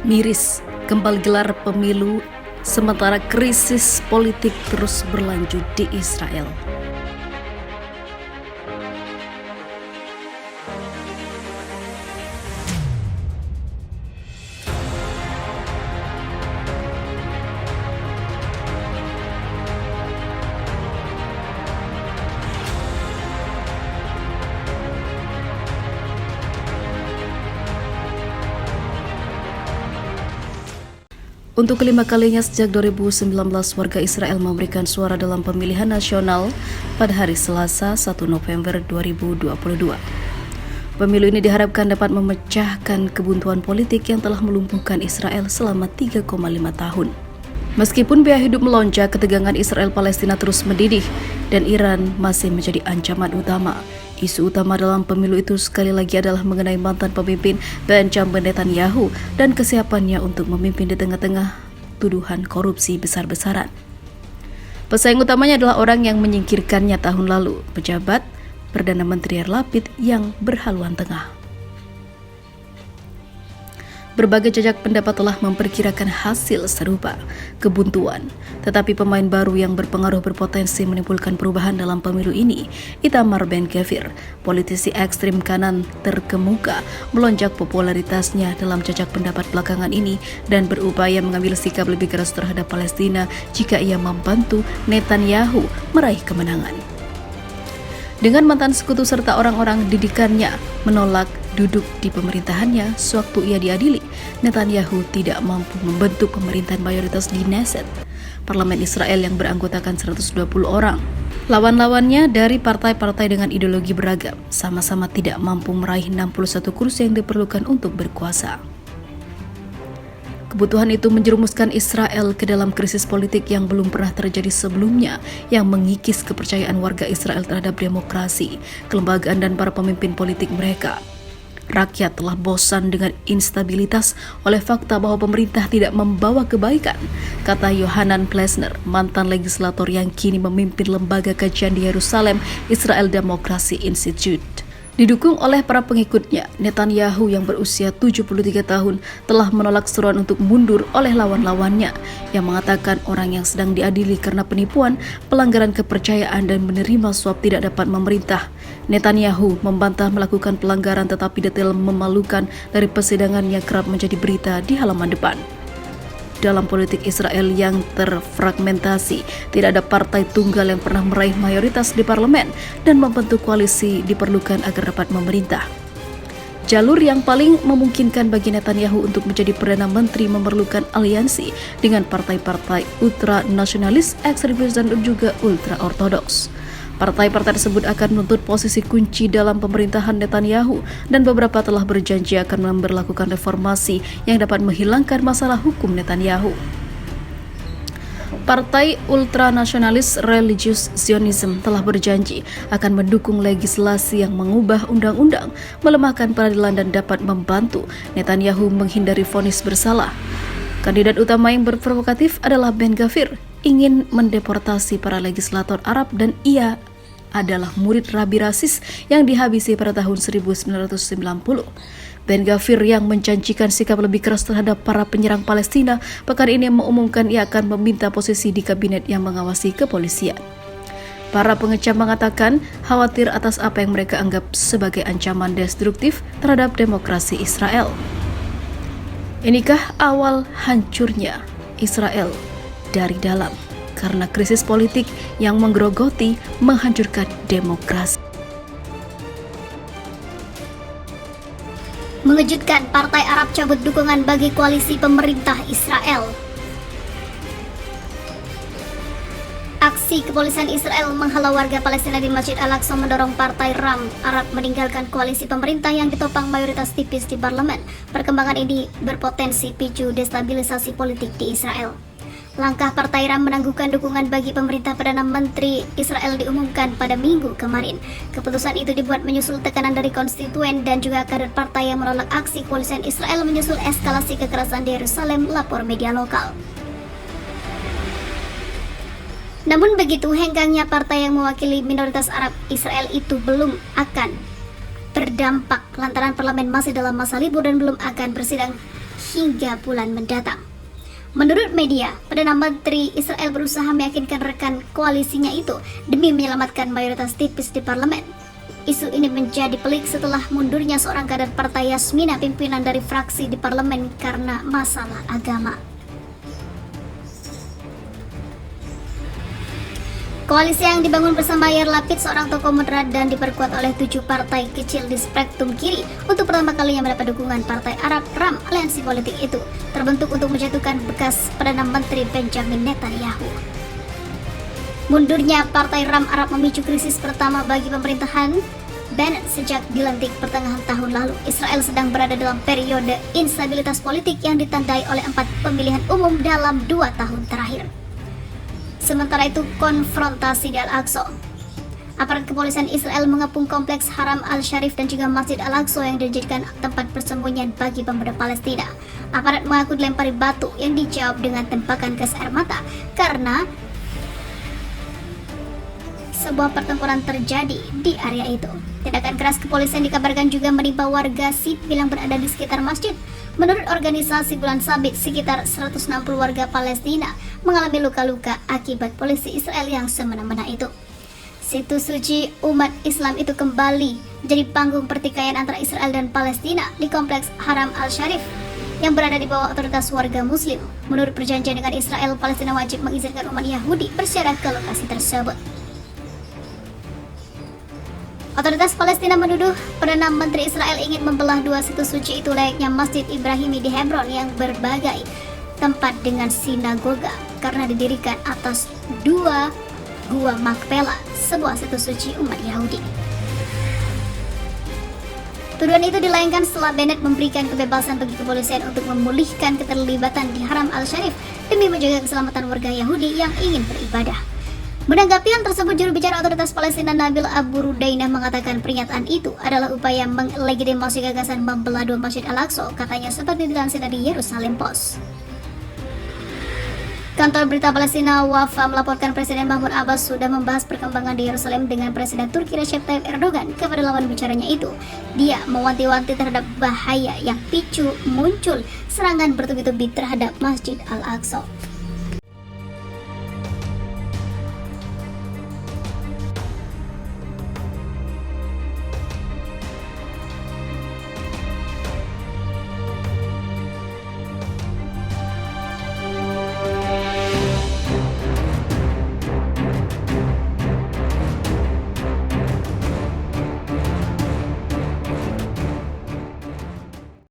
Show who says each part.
Speaker 1: Miris, kembali gelar pemilu sementara krisis politik terus berlanjut di Israel. Untuk kelima kalinya sejak 2019, warga Israel memberikan suara dalam pemilihan nasional pada hari Selasa 1 November 2022. Pemilu ini diharapkan dapat memecahkan kebuntuan politik yang telah melumpuhkan Israel selama 3,5 tahun. Meskipun biaya hidup melonjak, ketegangan Israel-Palestina terus mendidih dan Iran masih menjadi ancaman utama. Isu utama dalam pemilu itu sekali lagi adalah mengenai mantan pemimpin Benjamin Netanyahu dan kesiapannya untuk memimpin di tengah-tengah tuduhan korupsi besar-besaran. Pesaing utamanya adalah orang yang menyingkirkannya tahun lalu, pejabat Perdana Menteri Yair Lapid yang berhaluan tengah. Berbagai jejak pendapat telah memperkirakan hasil serupa, kebuntuan. Tetapi pemain baru yang berpengaruh berpotensi menimbulkan perubahan dalam pemilu ini, Itamar Ben-Gvir, politisi ekstrim kanan terkemuka, melonjak popularitasnya dalam jejak pendapat belakangan ini dan berupaya mengambil sikap lebih keras terhadap Palestina jika ia membantu Netanyahu meraih kemenangan. Dengan mantan sekutu serta orang-orang didikannya menolak duduk di pemerintahannya sewaktu ia diadili, Netanyahu tidak mampu membentuk pemerintahan mayoritas di Knesset, parlemen Israel yang beranggotakan 120 orang. Lawan-lawannya dari partai-partai dengan ideologi beragam sama-sama tidak mampu meraih 61 kursi yang diperlukan untuk berkuasa. Kebutuhan itu menjerumuskan Israel ke dalam krisis politik yang belum pernah terjadi sebelumnya, yang mengikis kepercayaan warga Israel terhadap demokrasi, kelembagaan dan para pemimpin politik mereka. Rakyat telah bosan dengan instabilitas oleh fakta bahwa pemerintah tidak membawa kebaikan, kata Yohanan Plesner, mantan legislator yang kini memimpin lembaga kajian di Yerusalem, Israel Democracy Institute. Didukung oleh para pengikutnya, Netanyahu yang berusia 73 tahun telah menolak seruan untuk mundur oleh lawan-lawannya yang mengatakan orang yang sedang diadili karena penipuan, pelanggaran kepercayaan dan menerima suap tidak dapat memerintah. Netanyahu membantah melakukan pelanggaran, tetapi detail memalukan dari persidangan yang kerap menjadi berita di halaman depan. Dalam politik Israel yang terfragmentasi, tidak ada partai tunggal yang pernah meraih mayoritas di parlemen dan membentuk koalisi diperlukan agar dapat memerintah. Jalur yang paling memungkinkan bagi Netanyahu untuk menjadi Perdana Menteri memerlukan aliansi dengan partai-partai ultra-nasionalis, ekstremis dan juga ultra-ortodoks. Partai-partai tersebut akan menuntut posisi kunci dalam pemerintahan Netanyahu dan beberapa telah berjanji akan memberlakukan reformasi yang dapat menghilangkan masalah hukum Netanyahu. Partai ultranasionalis Religious Zionism telah berjanji akan mendukung legislasi yang mengubah undang-undang, melemahkan peradilan dan dapat membantu Netanyahu menghindari vonis bersalah. Kandidat utama yang berprovokatif adalah Ben-Gvir, ingin mendeportasi para legislator Arab dan ia adalah murid rabi rasis yang dihabisi pada tahun 1990. Ben-Gvir yang menjanjikan sikap lebih keras terhadap para penyerang Palestina, pekan ini mengumumkan ia akan meminta posisi di kabinet yang mengawasi kepolisian. Para pengecam mengatakan khawatir atas apa yang mereka anggap sebagai ancaman destruktif terhadap demokrasi Israel. Inikah awal hancurnya Israel dari dalam karena krisis politik yang menggerogoti menghancurkan demokrasi.
Speaker 2: Mengejutkan, Partai Arab cabut dukungan bagi koalisi pemerintah Israel. Aksi kepolisian Israel menghalau warga Palestina di Masjid Al-Aqsa mendorong Partai RAM Arab meninggalkan koalisi pemerintah yang ditopang mayoritas tipis di parlemen. Perkembangan ini berpotensi picu destabilisasi politik di Israel. Langkah Partai RAM menangguhkan dukungan bagi pemerintah Perdana Menteri Israel diumumkan pada Minggu kemarin. Keputusan itu dibuat menyusul tekanan dari konstituen dan juga kader partai yang menolak aksi kepolisian Israel menyusul eskalasi kekerasan di Yerusalem, lapor media lokal. Namun begitu, hengkangnya partai yang mewakili minoritas Arab Israel itu belum akan berdampak lantaran parlemen masih dalam masa libur dan belum akan bersidang hingga bulan mendatang. Menurut media, Perdana Menteri Israel berusaha meyakinkan rekan koalisinya itu demi menyelamatkan mayoritas tipis di parlemen. Isu ini menjadi pelik setelah mundurnya seorang kader partai Yasmina, pimpinan dari fraksi di parlemen karena masalah agama. Koalisi yang dibangun bersama Yair Lapid, seorang tokoh moderat, dan diperkuat oleh 7 partai kecil di spektrum kiri untuk pertama kalinya mendapat dukungan Partai Arab RAM. Aliansi politik itu terbentuk untuk menjatuhkan bekas Perdana Menteri Benjamin Netanyahu. Mundurnya Partai RAM Arab memicu krisis pertama bagi pemerintahan Bennett sejak dilantik pertengahan tahun lalu. Israel sedang berada dalam periode instabilitas politik yang ditandai oleh 4 pemilihan umum dalam 2 tahun terakhir. Sementara itu, konfrontasi di Al-Aqsa. Aparat kepolisian Israel mengepung kompleks Haram Al-Sharif dan juga Masjid Al-Aqsa yang dijadikan tempat persembunyian bagi pemuda Palestina. Aparat mengaku dilempari batu yang dijawab dengan tembakan gas air mata karena sebuah pertempuran terjadi di area itu. Tindakan keras kepolisian dikabarkan juga menimpa warga sipil yang berada di sekitar masjid. Menurut organisasi Bulan Sabit, sekitar 160 warga Palestina mengalami luka-luka akibat polisi Israel yang semena-mena itu. Situs suci umat Islam itu kembali jadi panggung pertikaian antara Israel dan Palestina di kompleks Haram Al-Sharif yang berada di bawah otoritas warga Muslim. Menurut perjanjian dengan Israel, Palestina wajib mengizinkan umat Yahudi berziarah ke lokasi tersebut. Otoritas Palestina menuduh Perdana Menteri Israel ingin membelah 2 situs suci itu, layaknya Masjid Ibrahimi di Hebron yang berbagai tempat dengan sinagoga karena didirikan atas 2 gua Makpela, sebuah situs suci umat Yahudi. Tuduhan itu dilayangkan setelah Bennett memberikan kebebasan bagi kepolisian untuk memulihkan keterlibatan di Haram Al-Sharif demi menjaga keselamatan warga Yahudi yang ingin beribadah. Menanggapi hal tersebut, juru bicara otoritas Palestina Nabil Abu Rudainah mengatakan pernyataan itu adalah upaya melegitimasi gagasan membelah 2 Masjid Al-Aqsa, katanya, seperti dilansir dari Yerusalem Post. Kantor berita Palestina Wafa melaporkan Presiden Mahmud Abbas sudah membahas perkembangan di Yerusalem dengan Presiden Turki Recep Tayyip Erdogan. Kepada lawan bicaranya itu, dia mewanti-wanti terhadap bahaya yang picu muncul serangan bertubi-tubi terhadap Masjid Al-Aqsa.